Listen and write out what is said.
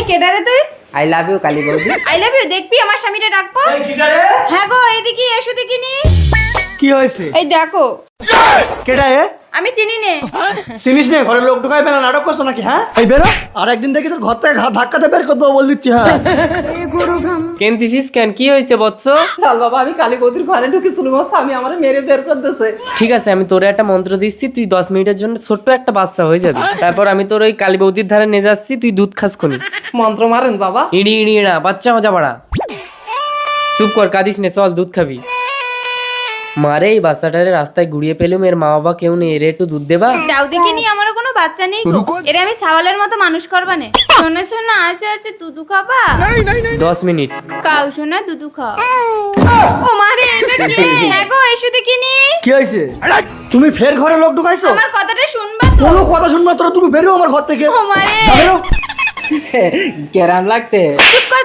কেডারে তুই? I love you Kali বৌদি। I love you দেখবি আমার স্বামীটা ডাকবো। এই কিডারে? হ্যাঁ গো এদিকে এসো দেখিনি। কি হয়েছে? এই দেখো কেডা এ? আমি চিনি নে। চিনিস নে? ঘরে লোক ঢুকাই বেলা নাটক করছো নাকি? হ্যাঁ এই বেরো, আর একদিন দেখি তোর ঘর থেকে ধাক্কাতে বের করবো বল দিচ্ছি। হ্যাঁ কেনতিছিস কেন? কি হয়েছে বৎস? লাল বাবা আমি কালী বৌদির ঘরে ঢুকেছিল, আমার স্বামী আমারে মেরে বের করতেছে। ঠিক আছে, আমি তোরে একটা মন্ত্র দিচ্ছি, তুই 10 মিনিটের জন্য ছোট্ট একটা বাচ্চা হয়ে যাবি। তারপর আমি তোর ওই কালী বৌদির ধারে নিয়ে যাচ্ছি, তুই দুধ খাস খনি। মন্ত্র মারেন বাবা। ইড়ি ইড়ি না, বাচ্চা মজা বাড়া। চুপ কর, কাঁদিস নে, চল দুধ খাবি। মারে এই বাচ্চাটারে রাস্তায় ঘুরিয়ে পেলুম, এর মা বাবা কেউ নেই, এর একটু দুধ দেবা। যাও দেখিনি আমারও কোনো বাচ্চা নেই গো। এরে আমি সাওয়ালের মতো মানুষ করবা নে। শোনা শোনা আছে আছে দুধু খাবা? 10 মিনিট। কাউ শোনা দুধু খাও। ও মারে এটা কে? হ্যাঁ গো এসো দেখিনি। কি হয়েছে? তুমি ফের ঘরে লোক ঢুকাইছো? আমার কথাটা শুনবা তো? কোনো কথা শুনবা তোরা? তুমি বেরো আমার ঘর থেকে। ও মারে যা বেরো। কেরাম লাগতে। চুপ কর